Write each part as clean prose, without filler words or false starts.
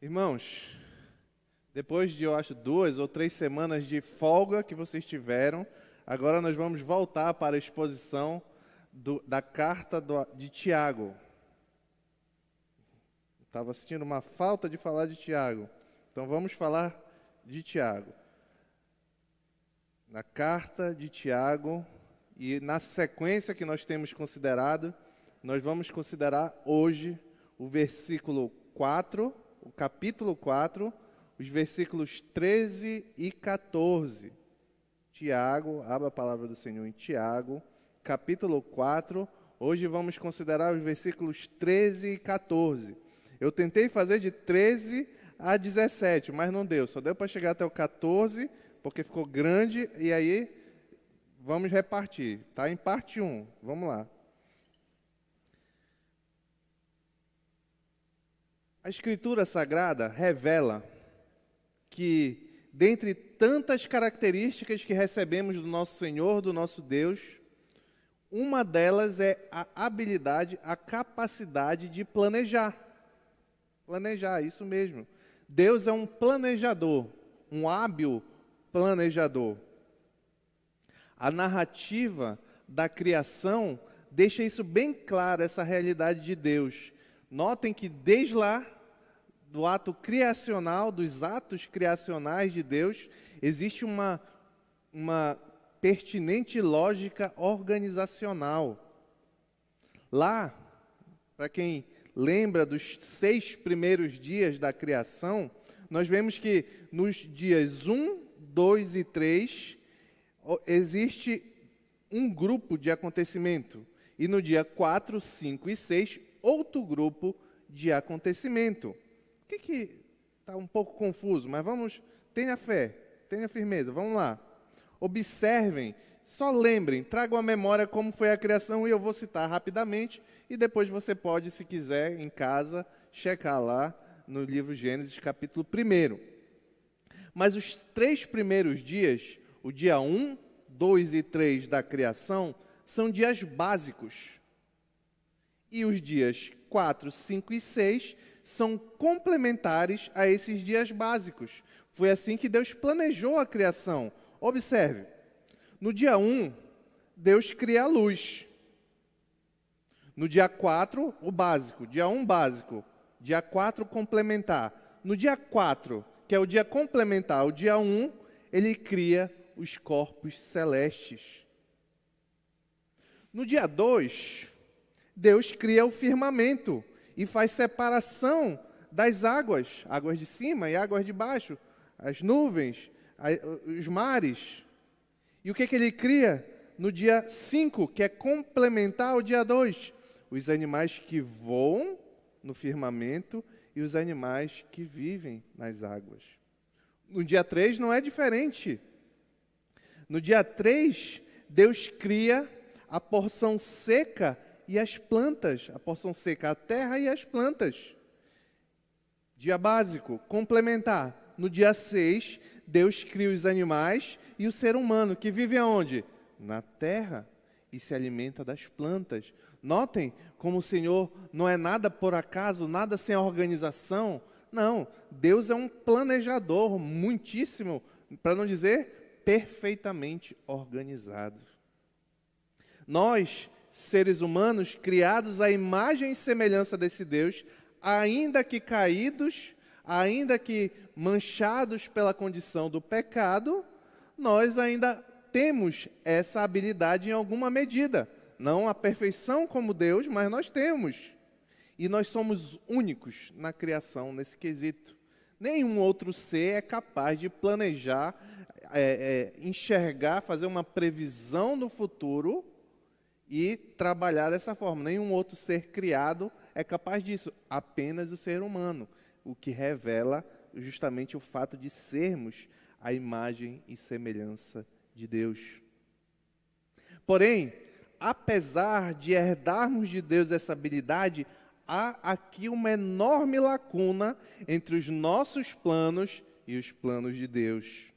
Irmãos, depois de, eu acho, 2 ou 3 semanas de folga que vocês tiveram, agora nós vamos voltar para a exposição da carta de Tiago. Estava sentindo uma falta de falar de Tiago, então vamos falar de Tiago. Na carta de Tiago, e na sequência que nós temos considerado, nós vamos considerar hoje o versículo 4, o capítulo 4, os versículos 13 e 14. Tiago, abra a palavra do Senhor em Tiago, capítulo 4. Hoje vamos considerar os versículos 13 e 14. Eu tentei fazer de 13 a 17, mas não deu. Só deu para chegar até o 14, porque ficou grande, e aí vamos repartir. Está em parte 1. Vamos lá. A Escritura Sagrada revela que, dentre tantas características que recebemos do nosso Senhor, do nosso Deus, uma delas é a habilidade, a capacidade de planejar. Planejar, isso mesmo. Deus é um planejador, um hábil planejador. A narrativa da criação deixa isso bem claro, essa realidade de Deus. Notem que desde lá, do ato criacional, dos atos criacionais de Deus, existe uma pertinente lógica organizacional. Lá, para quem lembra dos 6 primeiros dias da criação, nós vemos que nos dias 1, 2 e 3, existe um grupo de acontecimento. E no dia 4, 5 e 6, outro grupo de acontecimento. O que está um pouco confuso, mas vamos, tenha fé, tenha firmeza, vamos lá. Observem, só lembrem, tragam à memória como foi a criação, e eu vou citar rapidamente, e depois você pode, se quiser, em casa, checar lá no livro Gênesis, capítulo 1. Mas os 3 primeiros dias, o dia 1, 2 e 3 da criação, são dias básicos. E os dias 4, 5 e 6 são complementares a esses dias básicos. Foi assim que Deus planejou a criação. Observe, no dia 1, Deus cria a luz. No dia 4, o básico. Dia 1, básico. Dia 4, complementar. No dia 4, que é o dia complementar, o dia 1, ele cria os corpos celestes. No dia 2, Deus cria o firmamento e faz separação das águas, águas de cima e águas de baixo, as nuvens, os mares. E o que ele cria? No dia 5, que é complementar ao dia 2, os animais que voam no firmamento e os animais que vivem nas águas. No dia 3 não é diferente. No dia 3, Deus cria a porção seca e as plantas, a porção seca, a terra e as plantas. Dia básico, complementar. No dia 6, Deus cria os animais e o ser humano, que vive aonde? Na terra e se alimenta das plantas. Notem como o Senhor não é nada por acaso, nada sem organização. Não, Deus é um planejador muitíssimo, para não dizer perfeitamente organizado. Nós, seres humanos, criados à imagem e semelhança desse Deus, ainda que caídos, ainda que manchados pela condição do pecado, nós ainda temos essa habilidade em alguma medida. Não a perfeição como Deus, mas nós temos. E nós somos únicos na criação nesse quesito. Nenhum outro ser é capaz de planejar, enxergar, fazer uma previsão no futuro e trabalhar dessa forma. Nenhum outro ser criado é capaz disso, apenas o ser humano, o que revela justamente o fato de sermos a imagem e semelhança de Deus. Porém, apesar de herdarmos de Deus essa habilidade, há aqui uma enorme lacuna entre os nossos planos e os planos de Deus.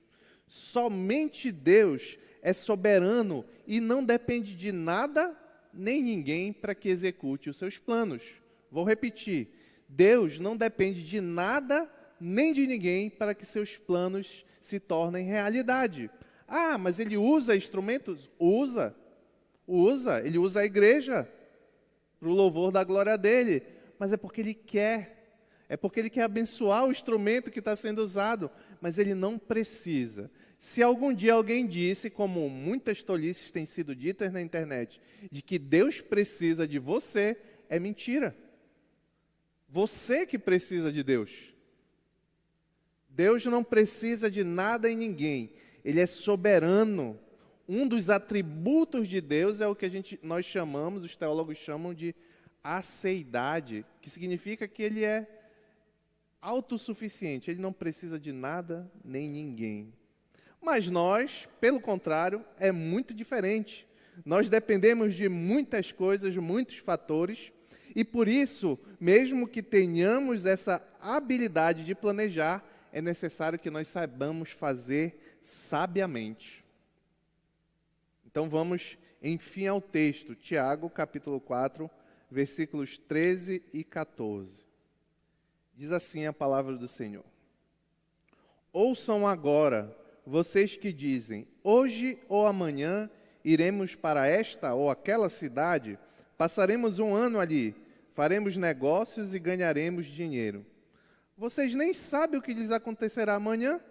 Somente Deus é soberano e não depende de nada nem ninguém para que execute os seus planos. Vou repetir. Deus não depende de nada nem de ninguém para que seus planos se tornem realidade. Ah, mas ele usa instrumentos? Usa. Ele usa a igreja para o louvor da glória dele. Mas é porque ele quer. É porque ele quer abençoar o instrumento que está sendo usado. Mas ele não precisa. Se algum dia alguém disse, como muitas tolices têm sido ditas na internet, de que Deus precisa de você, é mentira. Você que precisa de Deus. Deus não precisa de nada e ninguém. Ele é soberano. Um dos atributos de Deus é o que nós chamamos, os teólogos chamam de aceidade, que significa que ele é autossuficiente. Ele não precisa de nada nem ninguém. Mas nós, pelo contrário, é muito diferente. Nós dependemos de muitas coisas, muitos fatores, e por isso, mesmo que tenhamos essa habilidade de planejar, é necessário que nós saibamos fazer sabiamente. Então vamos, enfim, ao texto, Tiago, capítulo 4, versículos 13 e 14. Diz assim a palavra do Senhor. Ouçam agora, vocês que dizem, hoje ou amanhã iremos para esta ou aquela cidade, passaremos um ano ali, faremos negócios e ganharemos dinheiro. Vocês nem sabem o que lhes acontecerá amanhã?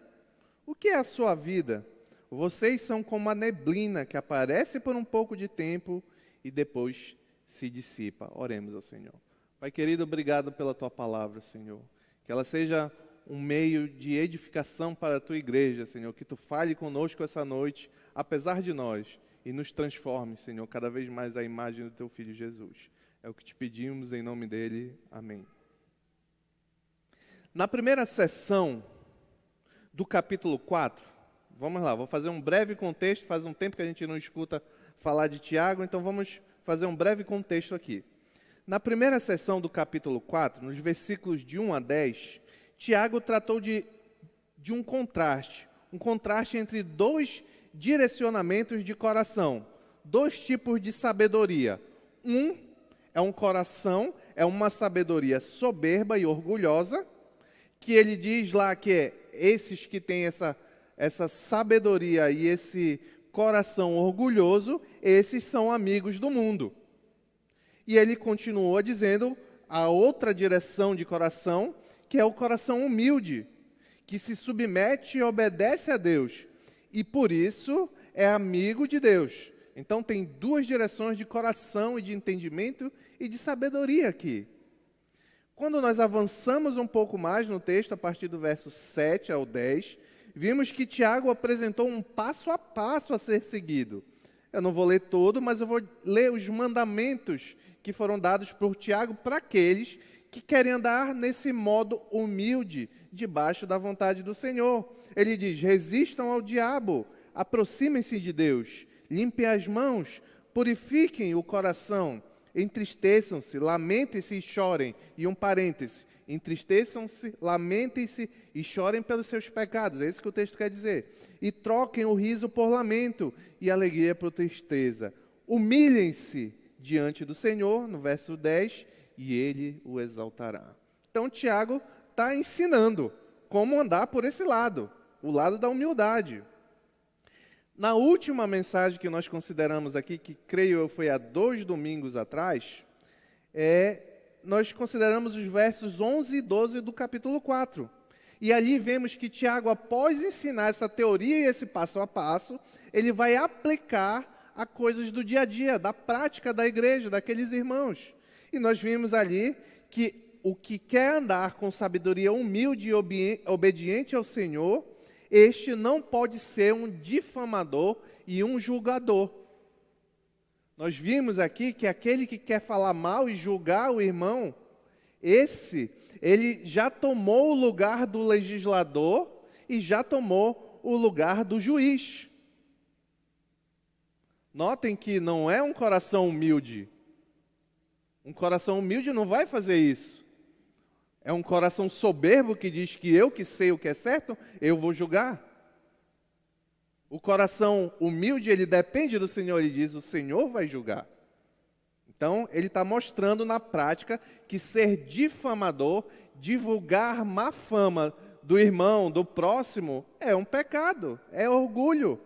O que é a sua vida? Vocês são como a neblina que aparece por um pouco de tempo e depois se dissipa. Oremos ao Senhor. Pai querido, obrigado pela Tua palavra, Senhor. Que ela seja um meio de edificação para a Tua igreja, Senhor. Que Tu fale conosco essa noite, apesar de nós, e nos transforme, Senhor, cada vez mais à imagem do Teu Filho Jesus. É o que te pedimos em nome dele. Amém. Na primeira sessão do capítulo 4, vamos lá, vou fazer um breve contexto, faz um tempo que a gente não escuta falar de Tiago, então vamos fazer um breve contexto aqui. Na primeira sessão do capítulo 4, nos versículos de 1 a 10, Tiago tratou de um contraste entre dois direcionamentos de coração, dois tipos de sabedoria. Um é um coração, é uma sabedoria soberba e orgulhosa, que ele diz lá que é esses que têm essa sabedoria e esse coração orgulhoso, esses são amigos do mundo. E ele continuou dizendo a outra direção de coração, que é o coração humilde, que se submete e obedece a Deus, e por isso é amigo de Deus. Então tem duas direções de coração e de entendimento e de sabedoria aqui. Quando nós avançamos um pouco mais no texto, a partir do verso 7 ao 10, vimos que Tiago apresentou um passo a passo a ser seguido. Eu não vou ler todo, mas eu vou ler os mandamentos que foram dados por Tiago para aqueles que querem andar nesse modo humilde, debaixo da vontade do Senhor. Ele diz, resistam ao diabo, aproximem-se de Deus, limpem as mãos, purifiquem o coração, entristeçam-se, lamentem-se e chorem. E um parêntese, entristeçam-se, lamentem-se e chorem pelos seus pecados. É isso que o texto quer dizer. E troquem o riso por lamento e alegria por tristeza. Humilhem-se diante do Senhor, no verso 10, e Ele o exaltará. Então, Tiago está ensinando como andar por esse lado, o lado da humildade. Na última mensagem que nós consideramos aqui, que creio eu foi há 2 domingos atrás, nós consideramos os versos 11 e 12 do capítulo 4. E ali vemos que Tiago, após ensinar essa teoria e esse passo a passo, ele vai aplicar a coisas do dia a dia, da prática da igreja, daqueles irmãos. E nós vimos ali que o que quer andar com sabedoria humilde e obediente ao Senhor, este não pode ser um difamador e um julgador. Nós vimos aqui que aquele que quer falar mal e julgar o irmão, ele já tomou o lugar do legislador e já tomou o lugar do juiz. Notem que não é um coração humilde. Um coração humilde não vai fazer isso. É um coração soberbo que diz que eu que sei o que é certo, eu vou julgar. O coração humilde, ele depende do Senhor, ele diz, o Senhor vai julgar. Então, ele está mostrando na prática que ser difamador, divulgar má fama do irmão, do próximo, é um pecado, é orgulho.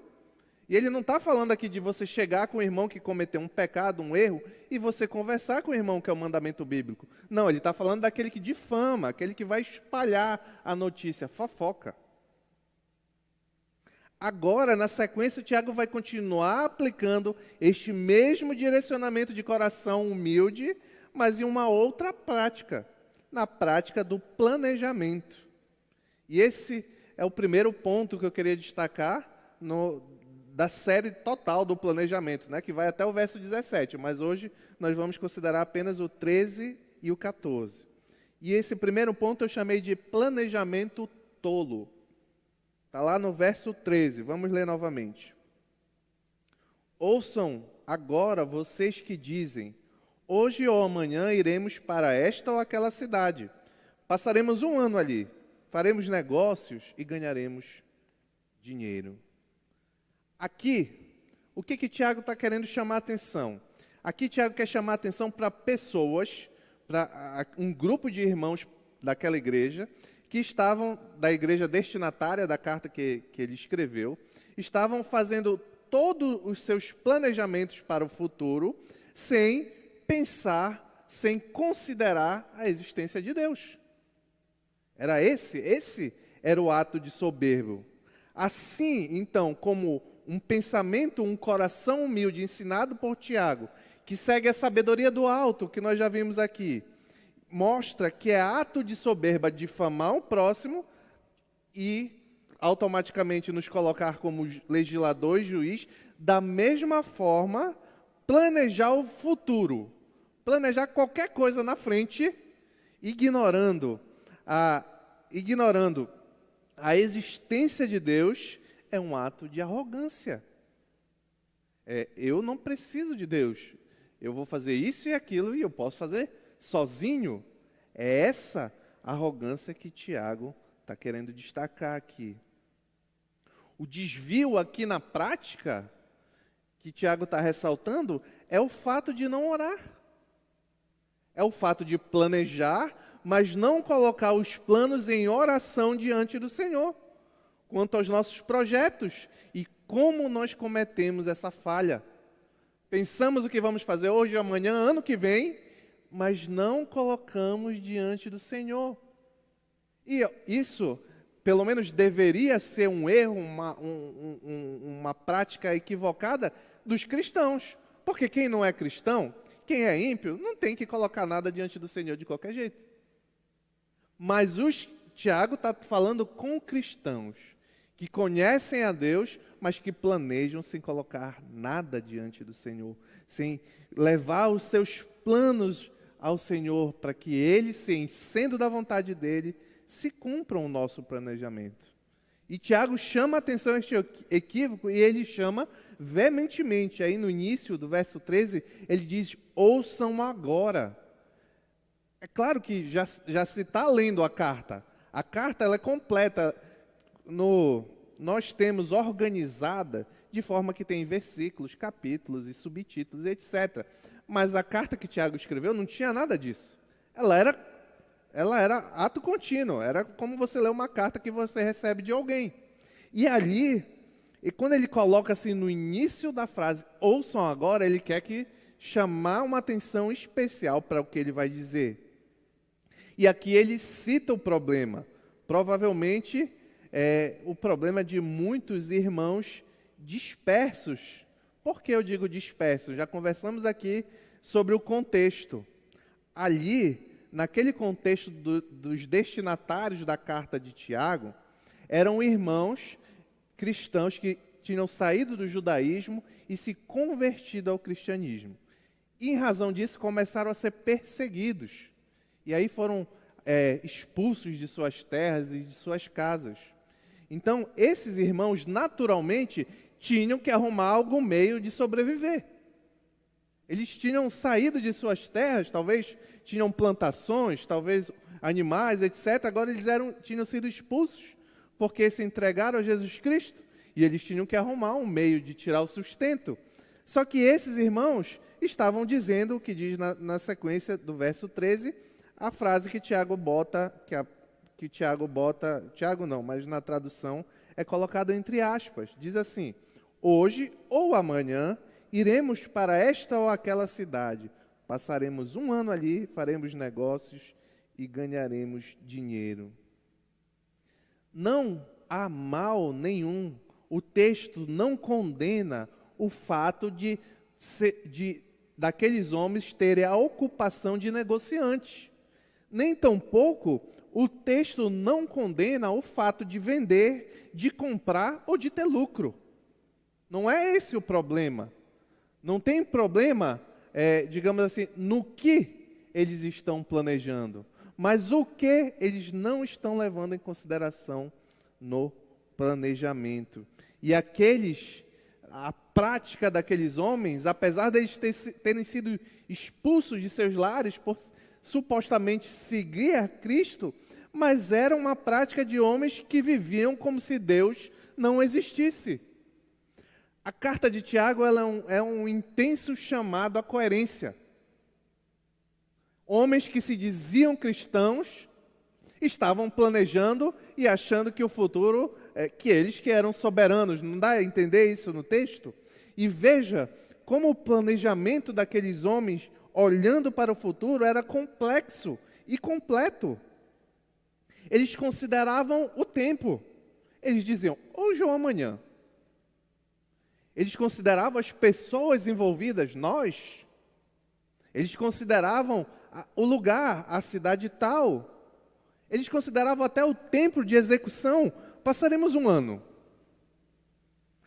E ele não está falando aqui de você chegar com o irmão que cometeu um pecado, um erro, e você conversar com o irmão, que é o mandamento bíblico. Não, ele está falando daquele que difama, aquele que vai espalhar a notícia, fofoca. Agora, na sequência, o Tiago vai continuar aplicando este mesmo direcionamento de coração humilde, mas em uma outra prática, na prática do planejamento. E esse é o primeiro ponto que eu queria destacar da série total do planejamento, né, que vai até o verso 17, mas hoje nós vamos considerar apenas o 13 e o 14. E esse primeiro ponto eu chamei de planejamento tolo. Está lá no verso 13, vamos ler novamente. Ouçam agora vocês que dizem, hoje ou amanhã iremos para esta ou aquela cidade, passaremos um ano ali, faremos negócios e ganharemos dinheiro. Aqui, o que Tiago está querendo chamar a atenção? Aqui Tiago quer chamar a atenção para pessoas, para um grupo de irmãos daquela igreja, que estavam, da igreja destinatária da carta que ele escreveu, estavam fazendo todos os seus planejamentos para o futuro, sem pensar, sem considerar a existência de Deus. Era esse era o ato de soberbo. Assim, então, como um pensamento, um coração humilde, ensinado por Tiago, que segue a sabedoria do alto, que nós já vimos aqui, mostra que é ato de soberba difamar o próximo e automaticamente nos colocar como legislador e juiz, da mesma forma, planejar o futuro, planejar qualquer coisa na frente, ignorando a existência de Deus, é um ato de arrogância. Eu não preciso de Deus. Eu vou fazer isso e aquilo e eu posso fazer sozinho. É essa arrogância que Tiago está querendo destacar aqui. O desvio aqui na prática, que Tiago está ressaltando, é o fato de não orar. É o fato de planejar, mas não colocar os planos em oração diante do Senhor, quanto aos nossos projetos e como nós cometemos essa falha. Pensamos o que vamos fazer hoje, amanhã, ano que vem, mas não colocamos diante do Senhor. E isso, pelo menos, deveria ser um erro, uma prática equivocada dos cristãos. Porque quem não é cristão, quem é ímpio, não tem que colocar nada diante do Senhor de qualquer jeito. Mas Tiago está falando com cristãos que conhecem a Deus, mas que planejam sem colocar nada diante do Senhor, sem levar os seus planos ao Senhor, para que Ele, sendo da vontade dEle, se cumpram o nosso planejamento. E Tiago chama a atenção a este equívoco, e ele chama veementemente. Aí no início do verso 13, ele diz, ouçam agora. É claro que já se está lendo a carta. A carta ela é completa. Nós temos organizada de forma que tem versículos, capítulos e subtítulos, etc. Mas a carta que Tiago escreveu não tinha nada disso. Ela era ato contínuo, era como você lê uma carta que você recebe de alguém. E ali, e quando ele coloca assim no início da frase, ouçam agora, ele quer chamar uma atenção especial para o que ele vai dizer. E aqui ele cita o problema. Provavelmente o problema de muitos irmãos dispersos. Por que eu digo dispersos? Já conversamos aqui sobre o contexto. Ali, naquele contexto dos destinatários da carta de Tiago, eram irmãos cristãos que tinham saído do judaísmo e se convertido ao cristianismo. E, em razão disso, começaram a ser perseguidos. E aí foram expulsos de suas terras e de suas casas. Então, esses irmãos, naturalmente, tinham que arrumar algum meio de sobreviver. Eles tinham saído de suas terras, talvez tinham plantações, talvez animais, etc. Agora eles tinham sido expulsos porque se entregaram a Jesus Cristo e eles tinham que arrumar um meio de tirar o sustento. Só que esses irmãos estavam dizendo o que diz na sequência do verso 13, a frase que Tiago bota, Tiago não, mas na tradução é colocado entre aspas. Diz assim: hoje ou amanhã iremos para esta ou aquela cidade, passaremos um ano ali, faremos negócios e ganharemos dinheiro. Não há mal nenhum. O texto não condena o fato daqueles homens terem a ocupação de negociantes. Nem tampouco o texto não condena o fato de vender, de comprar ou de ter lucro. Não é esse o problema. Não tem problema, digamos assim, no que eles estão planejando, mas o que eles não estão levando em consideração no planejamento. E a prática daqueles homens, apesar de eles terem sido expulsos de seus lares por supostamente seguir a Cristo, mas era uma prática de homens que viviam como se Deus não existisse. A carta de Tiago é um intenso chamado à coerência. Homens que se diziam cristãos estavam planejando e achando que o futuro, que eles que eram soberanos. Não dá a entender isso no texto? E veja como o planejamento daqueles homens, olhando para o futuro, era complexo e completo. Eles consideravam o tempo. Eles diziam, hoje ou amanhã. Eles consideravam as pessoas envolvidas, nós. Eles consideravam o lugar, a cidade tal. Eles consideravam até o tempo de execução. Passaremos um ano.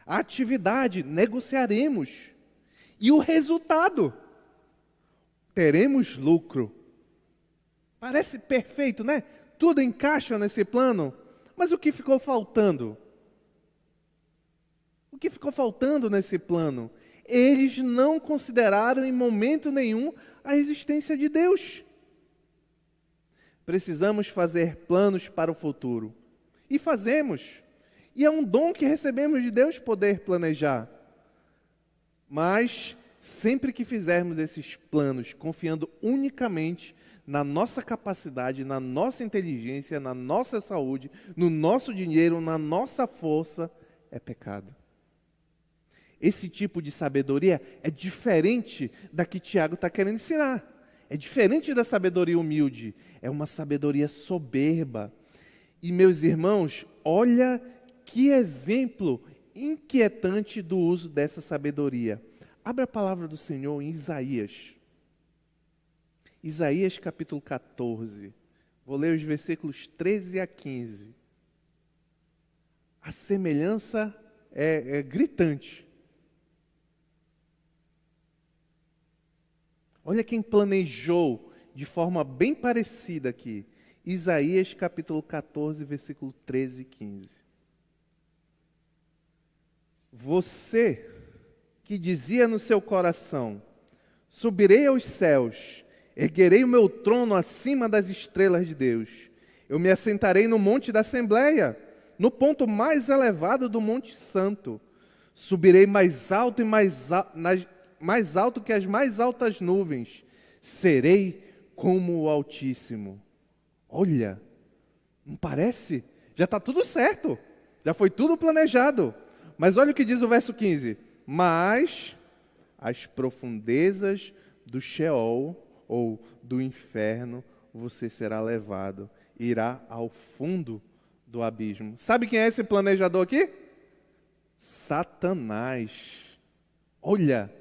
A atividade, negociaremos. E o resultado? Teremos lucro. Parece perfeito, né? Tudo encaixa nesse plano. Mas o que ficou faltando? O que ficou faltando nesse plano? Eles não consideraram em momento nenhum a existência de Deus. Precisamos fazer planos para o futuro. E fazemos. E é um dom que recebemos de Deus poder planejar. Mas, sempre que fizermos esses planos, confiando unicamente na nossa capacidade, na nossa inteligência, na nossa saúde, no nosso dinheiro, na nossa força, é pecado. Esse tipo de sabedoria é diferente da que Tiago está querendo ensinar. É diferente da sabedoria humilde. É uma sabedoria soberba. E, meus irmãos, olha que exemplo inquietante do uso dessa sabedoria. Abra a palavra do Senhor em Isaías. Isaías capítulo 14. Vou ler os versículos 13 a 15. A semelhança é gritante. Olha quem planejou de forma bem parecida aqui. Isaías capítulo 14, versículo 13 e 15. Você que dizia no seu coração, subirei aos céus, erguerei o meu trono acima das estrelas de Deus. Eu me assentarei no monte da Assembleia, no ponto mais elevado do Monte Santo. Subirei mais alto e mais alto que as mais altas nuvens. Serei como o Altíssimo. Olha, não parece? Já está tudo certo. Já foi tudo planejado. Mas olha o que diz o verso 15. Mas as profundezas do Sheol, ou do inferno, você será levado. Irá ao fundo do abismo. Sabe quem é esse planejador aqui? Satanás. Olha,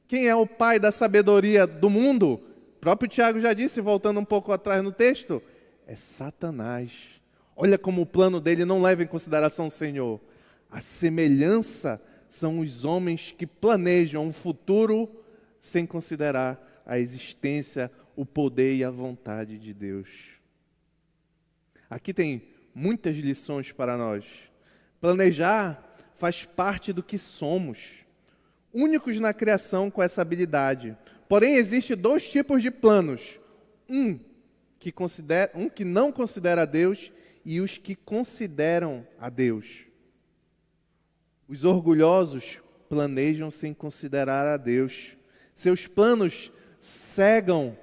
quem é o pai da sabedoria do mundo? O próprio Tiago já disse, voltando um pouco atrás no texto, é Satanás. Olha como o plano dele não leva em consideração o Senhor. A semelhança são os homens que planejam um futuro sem considerar a existência, o poder e a vontade de Deus. Aqui tem muitas lições para nós. Planejar faz parte do que somos. Únicos na criação com essa habilidade. Porém, existem dois tipos de planos. Um que não considera a Deus e os que consideram a Deus. Os orgulhosos planejam sem considerar a Deus, Seus planos cegam,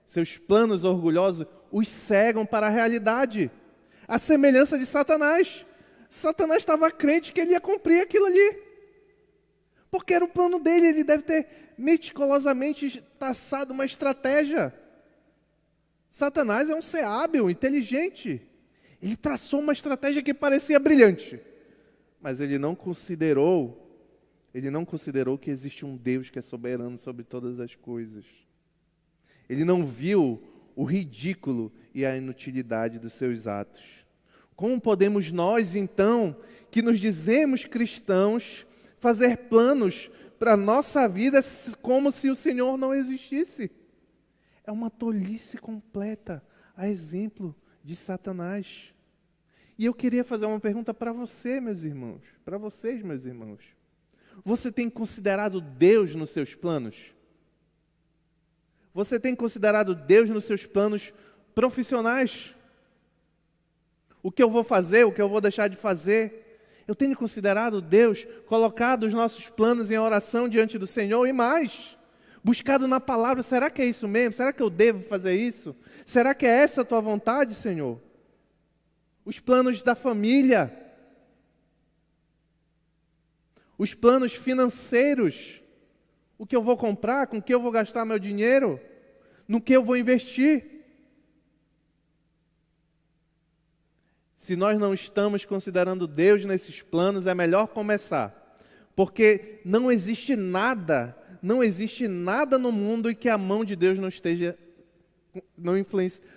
seus planos orgulhosos os cegam para a realidade. A semelhança de Satanás. Satanás estava crente que ele ia cumprir aquilo ali. Porque era o plano dele, ele deve ter meticulosamente traçado uma estratégia. Satanás é um ser hábil, inteligente. Ele traçou uma estratégia que parecia brilhante. Mas ele não considerou que existe um Deus que é soberano sobre todas as coisas. Ele não viu o ridículo e a inutilidade dos seus atos. Como podemos nós, então, que nos dizemos cristãos, fazer planos para a nossa vida como se o Senhor não existisse? É uma tolice completa, a exemplo de Satanás. E eu queria fazer uma pergunta para você, meus irmãos, para vocês, meus irmãos. Você tem considerado Deus nos seus planos? Você tem considerado Deus nos seus planos profissionais? O que eu vou fazer, o que eu vou deixar de fazer? Eu tenho considerado Deus, colocado os nossos planos em oração diante do Senhor e mais, buscado na palavra, será que é isso mesmo? Será que eu devo fazer isso? Será que é essa a tua vontade, Senhor? Os planos da família, os planos financeiros, o que eu vou comprar, com que eu vou gastar meu dinheiro, no que eu vou investir. Se nós não estamos considerando Deus nesses planos, é melhor começar. Porque não existe nada no mundo em que a mão de Deus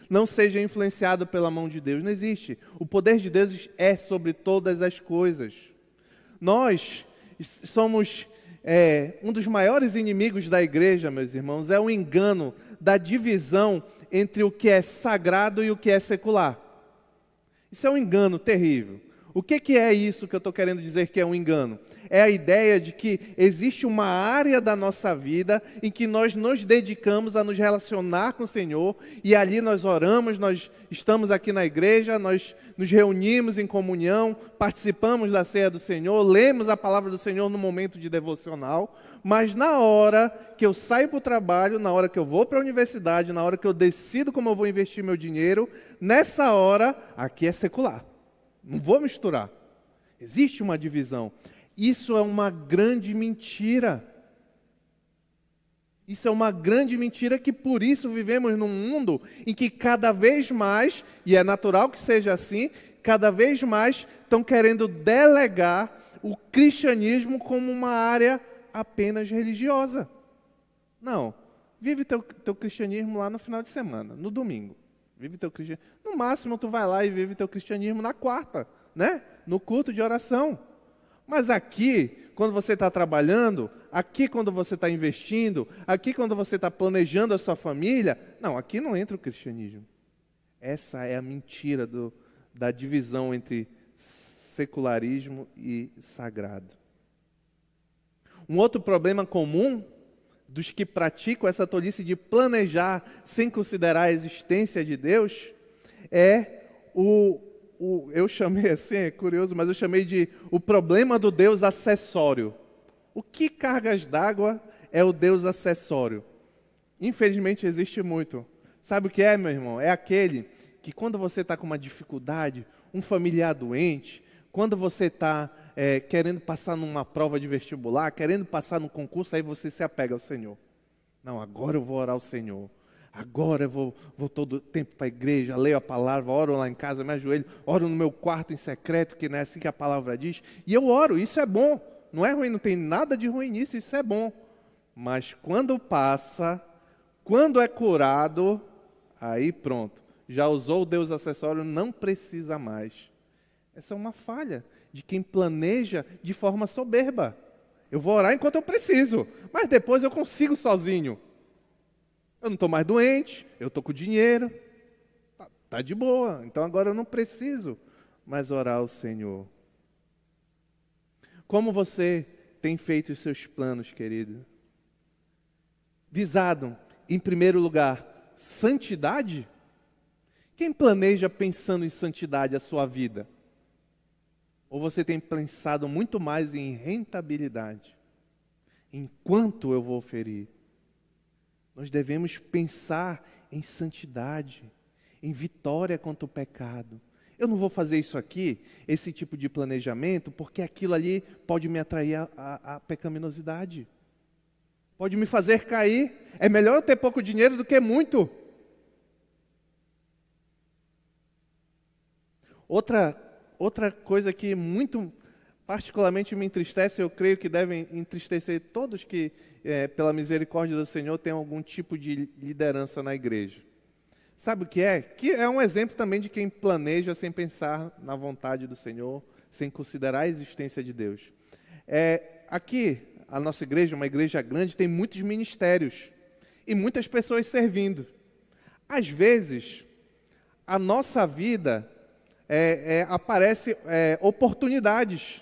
não seja influenciado pela mão de Deus. Não existe. O poder de Deus é sobre todas as coisas. Nós somos um dos maiores inimigos da igreja, meus irmãos, é o engano da divisão entre o que é sagrado e o que é secular. Isso é um engano terrível. O que é isso que eu estou querendo dizer que é um engano? É a ideia de que existe uma área da nossa vida em que nós nos dedicamos a nos relacionar com o Senhor e ali nós oramos, nós estamos aqui na igreja, nós nos reunimos em comunhão, participamos da ceia do Senhor, lemos a palavra do Senhor no momento de devocional, mas na hora que eu saio para o trabalho, na hora que eu vou para a universidade, na hora que eu decido como eu vou investir meu dinheiro, nessa hora, aqui é secular. Não vou misturar. Existe uma divisão. Isso é uma grande mentira. Isso é uma grande mentira que por isso vivemos num mundo em que cada vez mais, e é natural que seja assim, cada vez mais estão querendo delegar o cristianismo como uma área apenas religiosa. Não. Vive teu cristianismo lá no final de semana, no domingo. Vive teu cristianismo. No máximo, tu vai lá e vive teu cristianismo na quarta, né? No culto de oração. Mas aqui, quando você está trabalhando, aqui quando você está investindo, aqui quando você está planejando a sua família, não, aqui não entra o cristianismo. Essa é a mentira da divisão entre secularismo e sagrado. Um outro problema comum dos que praticam essa tolice de planejar sem considerar a existência de Deus é eu chamei assim, é curioso, mas eu chamei de o problema do Deus acessório. O que cargas d'água é o Deus acessório? Infelizmente existe muito. Sabe o que é, meu irmão? É aquele que quando você está com uma dificuldade, um familiar doente, quando você está querendo passar numa prova de vestibular, querendo passar num concurso, aí você se apega ao Senhor. Não, agora eu vou orar ao Senhor. Agora eu vou todo tempo para a igreja, leio a palavra, oro lá em casa, me ajoelho, oro no meu quarto em secreto, que não é assim que a palavra diz. E eu oro, isso é bom. Não é ruim, não tem nada de ruim nisso, isso é bom. Mas quando passa, quando é curado, aí pronto. Já usou o Deus acessório, não precisa mais. Essa é uma falha de quem planeja de forma soberba. Eu vou orar enquanto eu preciso, mas depois eu consigo sozinho. Eu não estou mais doente, eu estou com dinheiro, tá de boa, então agora eu não preciso mais orar ao Senhor. Como você tem feito os seus planos, querido? Visado, em primeiro lugar, santidade? Quem planeja pensando em santidade a sua vida? Ou você tem pensado muito mais em rentabilidade? Em quanto eu vou oferir? Nós devemos pensar em santidade, em vitória contra o pecado. Eu não vou fazer isso aqui, esse tipo de planejamento, porque aquilo ali pode me atrair à pecaminosidade. Pode me fazer cair. É melhor eu ter pouco dinheiro do que muito. Outra coisa que muito particularmente me entristece, eu creio que devem entristecer todos que, pela misericórdia do Senhor, têm algum tipo de liderança na igreja. Sabe o que é? Que é um exemplo também de quem planeja sem pensar na vontade do Senhor, sem considerar a existência de Deus. Aqui, a nossa igreja, uma igreja grande, tem muitos ministérios e muitas pessoas servindo. Às vezes, a nossa vida aparece oportunidades,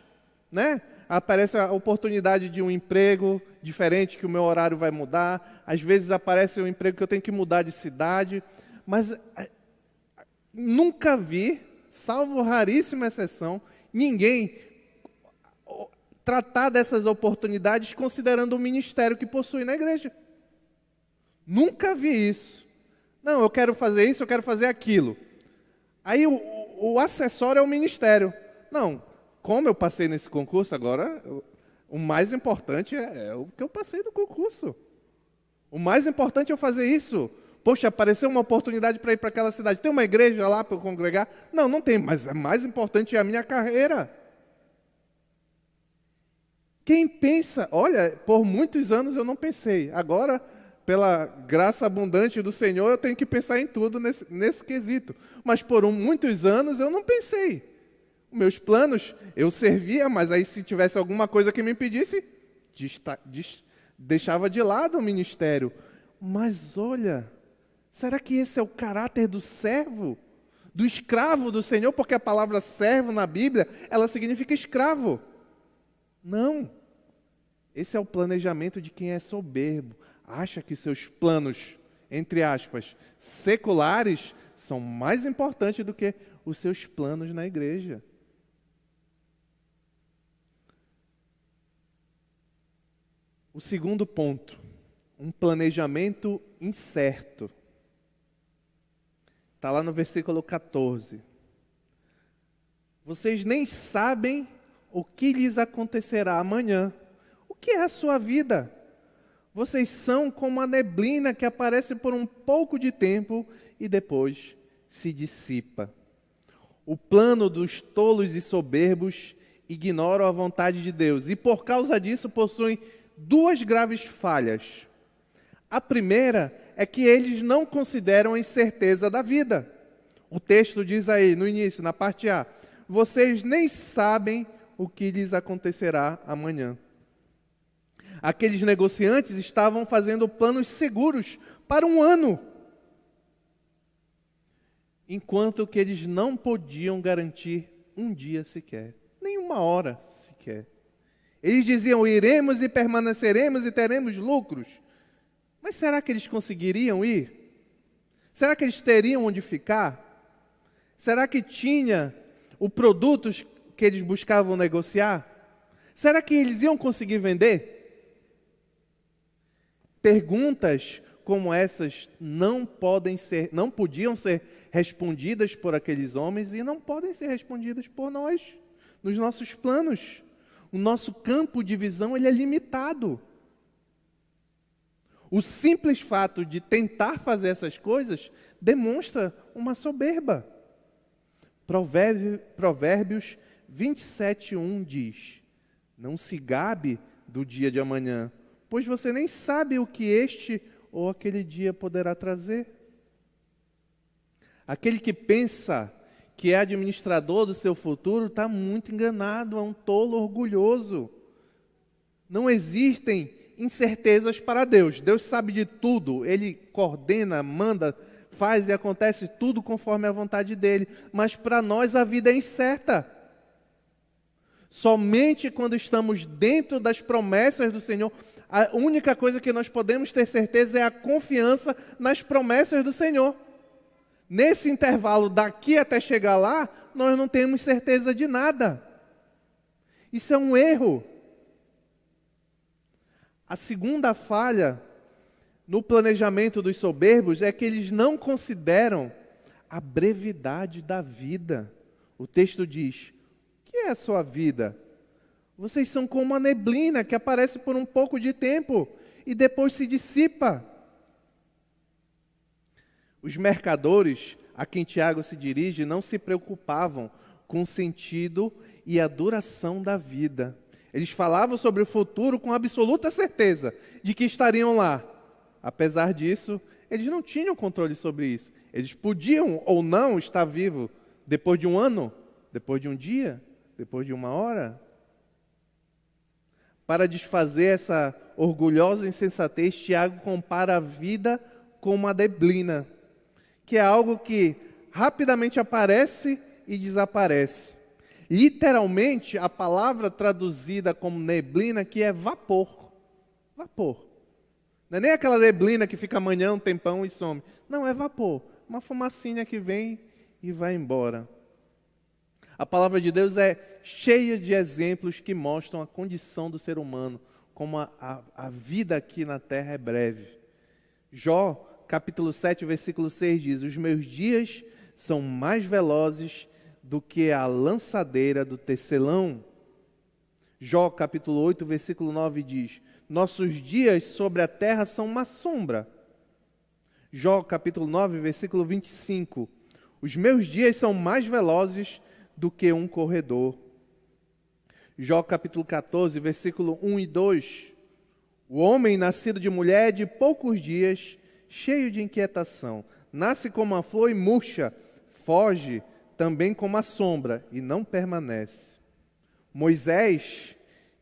né? Aparece a oportunidade de um emprego diferente, que o meu horário vai mudar. Às vezes aparece um emprego que eu tenho que mudar de cidade. Mas nunca vi, salvo raríssima exceção, ninguém tratar dessas oportunidades considerando o ministério que possui na igreja. Nunca vi isso. Não, eu quero fazer isso, eu quero fazer aquilo. Aí o acessório é o ministério. Não, como eu passei nesse concurso agora, o mais importante é o que eu passei no concurso. O mais importante é eu fazer isso. Poxa, apareceu uma oportunidade para ir para aquela cidade. Tem uma igreja lá para eu congregar? Não, não tem, mas o mais importante é a minha carreira. Quem pensa, olha, por muitos anos eu não pensei. Agora, pela graça abundante do Senhor, eu tenho que pensar em tudo nesse quesito. Mas por muitos anos eu não pensei. Meus planos, eu servia, mas aí se tivesse alguma coisa que me impedisse, deixava de lado o ministério. Mas olha, será que esse é o caráter do servo? Do escravo do Senhor? Porque a palavra servo na Bíblia, ela significa escravo. Não. Esse é o planejamento de quem é soberbo. Acha que seus planos, entre aspas, seculares, são mais importantes do que os seus planos na igreja. O segundo ponto, um planejamento incerto. Está lá no versículo 14. Vocês nem sabem o que lhes acontecerá amanhã. O que é a sua vida? Vocês são como a neblina que aparece por um pouco de tempo e depois se dissipa. O plano dos tolos e soberbos ignora a vontade de Deus e por causa disso possuem duas graves falhas. A primeira é que eles não consideram a incerteza da vida. O texto diz aí, no início, na parte A, vocês nem sabem o que lhes acontecerá amanhã. Aqueles negociantes estavam fazendo planos seguros para um ano, enquanto que eles não podiam garantir um dia sequer, nem uma hora sequer. Eles diziam, iremos e permaneceremos e teremos lucros. Mas será que eles conseguiriam ir? Será que eles teriam onde ficar? Será que tinha o produto que eles buscavam negociar? Será que eles iam conseguir vender? Perguntas como essas não podiam ser respondidas por aqueles homens e não podem ser respondidas por nós, nos nossos planos. O nosso campo de visão ele é limitado. O simples fato de tentar fazer essas coisas demonstra uma soberba. Provérbios 27:1 diz, não se gabe do dia de amanhã, pois você nem sabe o que este ou aquele dia poderá trazer. Aquele que pensa que é administrador do seu futuro está muito enganado, é um tolo orgulhoso. Não existem incertezas para Deus. Deus sabe de tudo, Ele coordena, manda, faz e acontece tudo conforme a vontade dEle. Mas para nós a vida é incerta. Somente quando estamos dentro das promessas do Senhor, a única coisa que nós podemos ter certeza é a confiança nas promessas do Senhor. Nesse intervalo daqui até chegar lá, nós não temos certeza de nada. Isso é um erro. A segunda falha no planejamento dos soberbos é que eles não consideram a brevidade da vida. O texto diz: o que é a sua vida? Vocês são como uma neblina que aparece por um pouco de tempo e depois se dissipa. Os mercadores a quem Tiago se dirige não se preocupavam com o sentido e a duração da vida. Eles falavam sobre o futuro com absoluta certeza de que estariam lá. Apesar disso, eles não tinham controle sobre isso. Eles podiam ou não estar vivos depois de um ano, depois de um dia, depois de uma hora. Para desfazer essa orgulhosa insensatez, Tiago compara a vida com uma neblina, que é algo que rapidamente aparece e desaparece. Literalmente, a palavra traduzida como neblina aqui é vapor. Vapor. Não é nem aquela neblina que fica amanhã um tempão e some. Não, é vapor. Uma fumacinha que vem e vai embora. A palavra de Deus é cheia de exemplos que mostram a condição do ser humano, como a vida aqui na terra é breve. Jó, capítulo 7, versículo 6 diz: os meus dias são mais velozes do que a lançadeira do tecelão. Jó, capítulo 8, versículo 9 diz: nossos dias sobre a terra são uma sombra. Jó, capítulo 9, versículo 25: os meus dias são mais velozes do que um corredor. Jó, capítulo 14, versículo 1 e 2: o homem nascido de mulher é de poucos dias, cheio de inquietação. Nasce como uma flor e murcha, foge também como a sombra e não permanece. Moisés,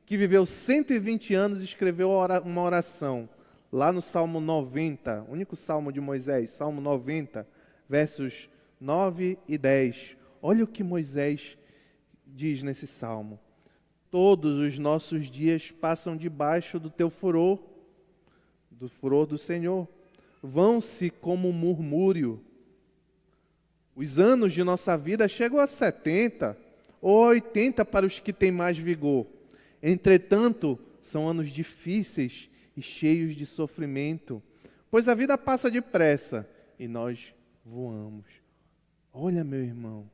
que viveu 120 anos, escreveu uma oração lá no Salmo 90, único Salmo de Moisés, Salmo 90, versos 9 e 10. Olha o que Moisés diz nesse Salmo: todos os nossos dias passam debaixo do teu furor, do furor do Senhor. Vão-se como um murmúrio. Os anos de nossa vida chegam a 70 ou 80 para os que têm mais vigor. Entretanto, são anos difíceis e cheios de sofrimento, pois a vida passa depressa e nós voamos. Olha, meu irmão,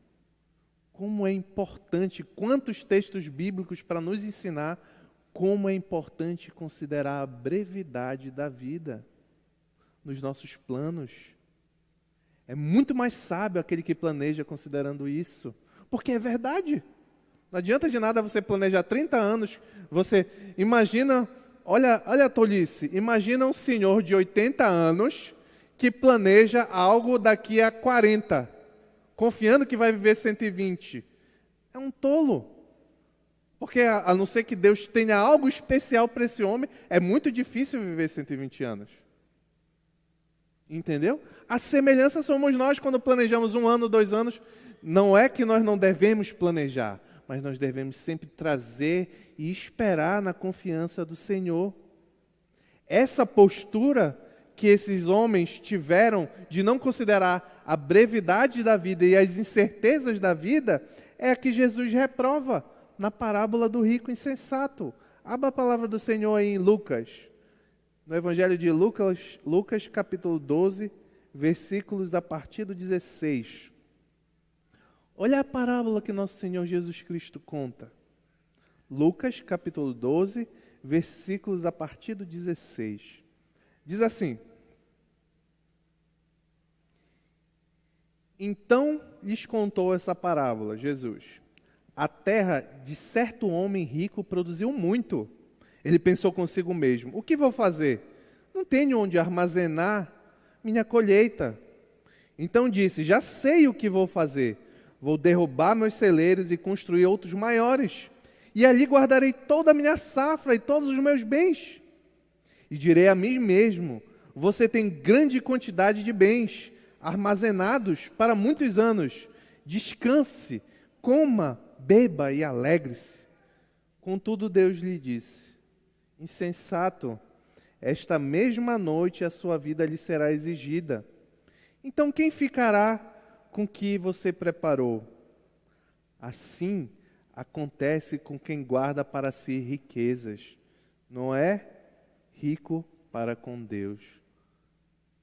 como é importante, quantos textos bíblicos para nos ensinar como é importante considerar a brevidade da vida nos nossos planos. É muito mais sábio aquele que planeja considerando isso, porque é verdade. Não adianta de nada você planejar 30 anos, você imagina, olha a tolice, imagina um senhor de 80 anos que planeja algo daqui a 40, confiando que vai viver 120. É um tolo. Porque a não ser que Deus tenha algo especial para esse homem, é muito difícil viver 120 anos. Entendeu? A semelhança somos nós quando planejamos 1 ano, 2 anos. Não é que nós não devemos planejar, mas nós devemos sempre trazer e esperar na confiança do Senhor. Essa postura que esses homens tiveram de não considerar a brevidade da vida e as incertezas da vida, é a que Jesus reprova na parábola do rico insensato. Abra a palavra do Senhor aí em Lucas. No Evangelho de Lucas capítulo 12, versículos a partir do 16. Olha a parábola que nosso Senhor Jesus Cristo conta. Lucas capítulo 12, versículos a partir do 16. Diz assim: então lhes contou essa parábola, Jesus. A terra de certo homem rico produziu muito. Ele pensou consigo mesmo: o que vou fazer? Não tenho onde armazenar minha colheita. Então disse: já sei o que vou fazer. Vou derrubar meus celeiros e construir outros maiores. E ali guardarei toda a minha safra e todos os meus bens. E direi a mim mesmo: você tem grande quantidade de bens armazenados para muitos anos. Descanse, coma, beba e alegre-se. Contudo, Deus lhe disse: insensato, esta mesma noite a sua vida lhe será exigida. Então quem ficará com o que você preparou? Assim acontece com quem guarda para si riquezas, não é rico para com Deus.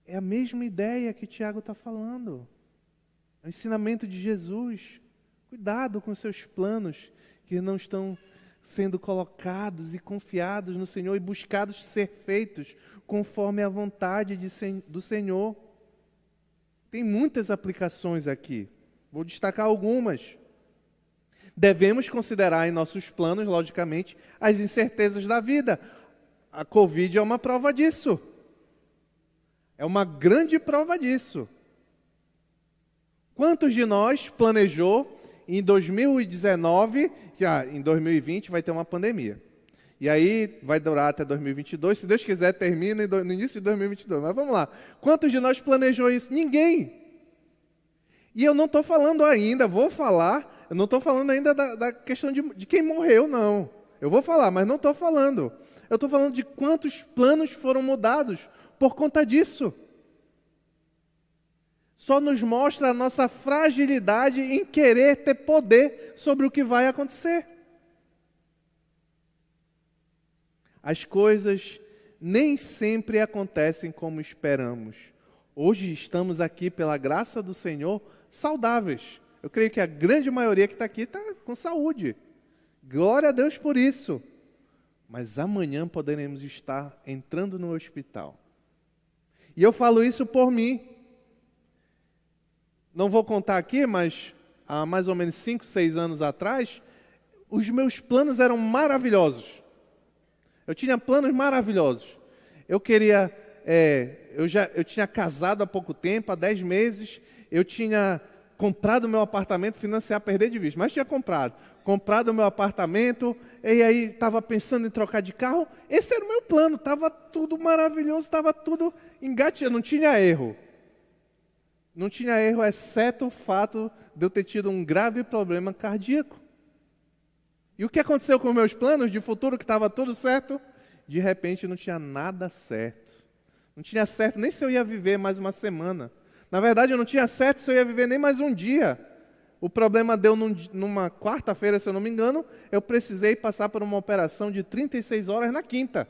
É a mesma ideia que Tiago está falando. É o ensinamento de Jesus. Cuidado com os seus planos que não estão sendo colocados e confiados no Senhor e buscados ser feitos conforme a vontade do Senhor. Tem muitas aplicações aqui. Vou destacar algumas. Devemos considerar em nossos planos, logicamente, as incertezas da vida. A Covid é uma prova disso. É uma grande prova disso. Quantos de nós planejou em 2019, em 2020 vai ter uma pandemia. E aí vai durar até 2022, se Deus quiser termina no início de 2022. Mas vamos lá. Quantos de nós planejou isso? Ninguém. E eu não estou falando ainda, vou falar, eu não estou falando ainda da questão de quem morreu, não. Eu vou falar, mas não estou falando. Eu estou falando de quantos planos foram mudados por conta disso. Só nos mostra a nossa fragilidade em querer ter poder sobre o que vai acontecer. As coisas nem sempre acontecem como esperamos. Hoje estamos aqui, pela graça do Senhor, saudáveis. Eu creio que a grande maioria que está aqui está com saúde. Glória a Deus por isso. Mas amanhã poderemos estar entrando no hospital. E eu falo isso por mim. Não vou contar aqui, mas há mais ou menos 5, 6 anos atrás, os meus planos eram maravilhosos. Eu tinha planos maravilhosos. Eu queria, eu tinha casado há pouco tempo, há 10 meses, eu tinha comprado meu apartamento, financiar, perder de vista, mas tinha comprado o meu apartamento, e aí estava pensando em trocar de carro. Esse era o meu plano, estava tudo maravilhoso, estava tudo engatilhado, não tinha erro. Não tinha erro, exceto o fato de eu ter tido um grave problema cardíaco. E o que aconteceu com meus planos de futuro, que estava tudo certo? De repente não tinha nada certo. Não tinha certo nem se eu ia viver mais uma semana. Na verdade, eu não tinha certo se eu ia viver nem mais um dia. O problema deu numa quarta-feira, se eu não me engano, eu precisei passar por uma operação de 36 horas na quinta.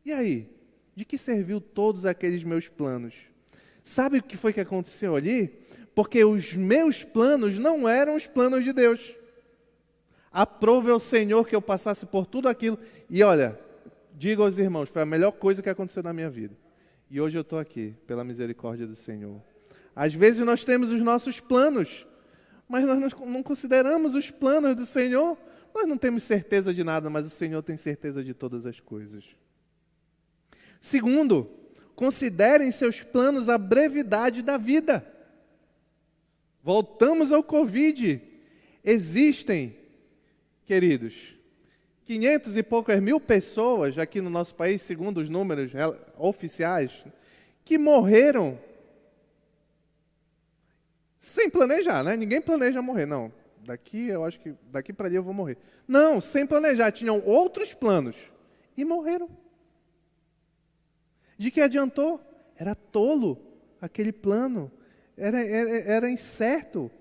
E aí? De que serviu todos aqueles meus planos? Sabe o que foi que aconteceu ali? Porque os meus planos não eram os planos de Deus. Aprove ao Senhor que eu passasse por tudo aquilo. E olha, digo aos irmãos, foi a melhor coisa que aconteceu na minha vida. E hoje eu estou aqui, pela misericórdia do Senhor. Às vezes nós temos os nossos planos, mas nós não consideramos os planos do Senhor. Nós não temos certeza de nada, mas o Senhor tem certeza de todas as coisas. Segundo, considerem seus planos a brevidade da vida. Voltamos ao Covid. Existem, queridos, 500 e poucas mil pessoas aqui no nosso país, segundo os números oficiais, que morreram sem planejar, né? Ninguém planeja morrer, não. Eu acho que daqui para ali eu vou morrer. Não, sem planejar, tinham outros planos e morreram. De que adiantou? Era tolo aquele plano, era incerto.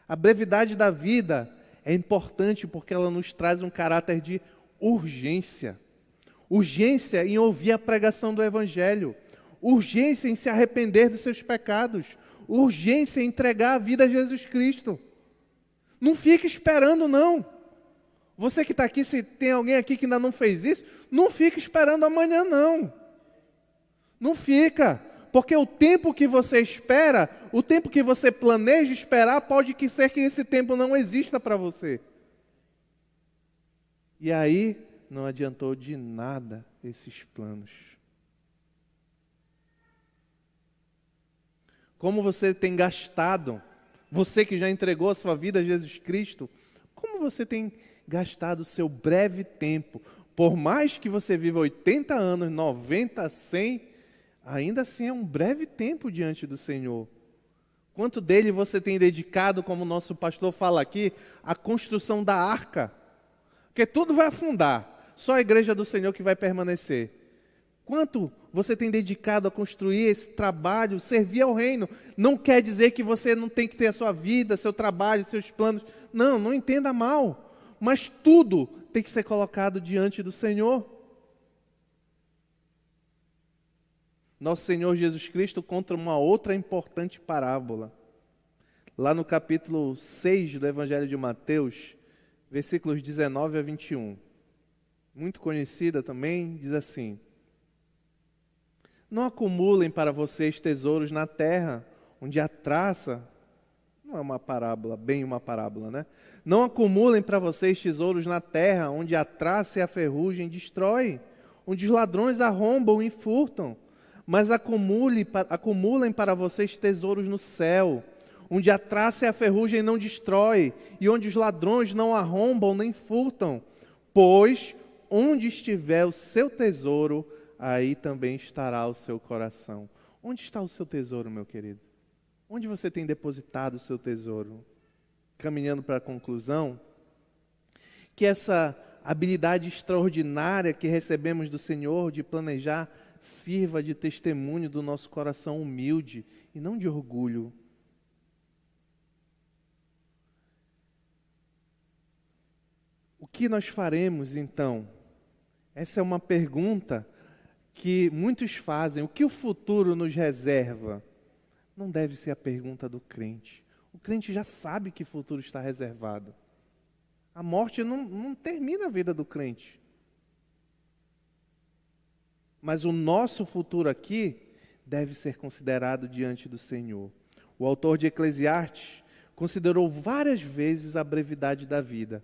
A brevidade da vida é importante porque ela nos traz um caráter de urgência. Urgência em ouvir a pregação do Evangelho. Urgência em se arrepender dos seus pecados. Urgência em entregar a vida a Jesus Cristo. Não fique esperando, não. Você que está aqui, se tem alguém aqui que ainda não fez isso, não fique esperando amanhã, não. Não fica, porque o tempo que você espera, o tempo que você planeja esperar, pode ser que esse tempo não exista para você. E aí, não adiantou de nada esses planos. Como você tem gastado, você que já entregou a sua vida a Jesus Cristo, como você tem gastado o seu breve tempo? Por mais que você viva 80 anos, 90, 100, ainda assim é um breve tempo diante do Senhor. Quanto dele você tem dedicado, como o nosso pastor fala aqui, à construção da arca? Porque tudo vai afundar, só a igreja do Senhor que vai permanecer. Quanto você tem dedicado a construir esse trabalho, servir ao reino? Não quer dizer que você não tem que ter a sua vida, seu trabalho, seus planos. Não, não entenda mal. Mas tudo tem que ser colocado diante do Senhor. nosso Senhor Jesus Cristo conta uma outra importante parábola. Lá no capítulo 6 do Evangelho de Mateus, versículos 19 a 21. Muito conhecida também, diz assim: Não acumulem para vocês tesouros na terra, onde a traça, não é uma parábola, bem uma parábola, né? Não acumulem para vocês tesouros na terra, onde a traça e a ferrugem destrói, onde os ladrões arrombam e furtam, mas acumulem para vocês tesouros no céu, onde a traça e a ferrugem não destrói, e onde os ladrões não arrombam nem furtam, pois onde estiver o seu tesouro, aí também estará o seu coração. Onde está o seu tesouro, meu querido? Onde você tem depositado o seu tesouro? Caminhando para a conclusão, que essa habilidade extraordinária que recebemos do Senhor de planejar sirva de testemunho do nosso coração humilde e não de orgulho. O que nós faremos então? Essa é uma pergunta que muitos fazem. O que o futuro nos reserva? Não deve ser a pergunta do crente. O crente já sabe que o futuro está reservado. A morte não termina a vida do crente. Mas o nosso futuro aqui deve ser considerado diante do Senhor. O autor de Eclesiastes considerou várias vezes a brevidade da vida.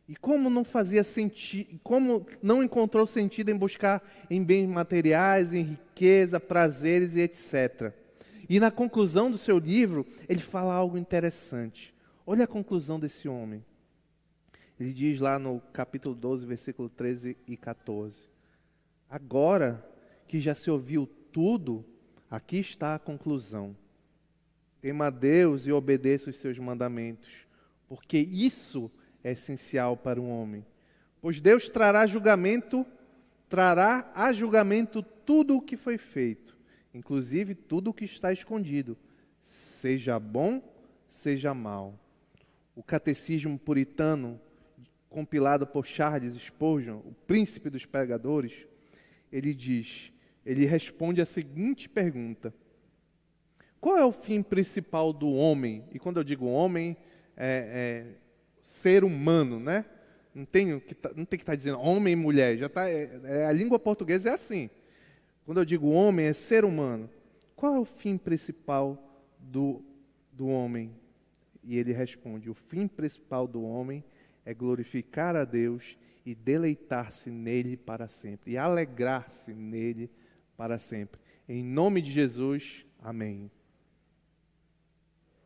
E como não fazia sentido, como não encontrou sentido em buscar em bens materiais, em riqueza, prazeres e etc. E na conclusão do seu livro, ele fala algo interessante. Olha a conclusão desse homem. Ele diz lá no capítulo 12, versículo 13 e 14. Agora que já se ouviu tudo, aqui está a conclusão. Tema a Deus e obedeça os seus mandamentos, porque isso é essencial para o homem. Pois Deus trará a julgamento tudo o que foi feito, inclusive tudo o que está escondido, seja bom, seja mal. O catecismo puritano, compilado por Charles Spurgeon, o príncipe dos pregadores, ele responde a seguinte pergunta: qual é o fim principal do homem? E quando eu digo homem, ser humano, né? Não tem que estar dizendo homem e mulher. A língua portuguesa é assim. Quando eu digo homem, é ser humano. Qual é o fim principal do homem? E ele responde: o fim principal do homem é glorificar a Deus e deleitar-se nele para sempre, e alegrar-se nele para sempre. Em nome de Jesus, amém.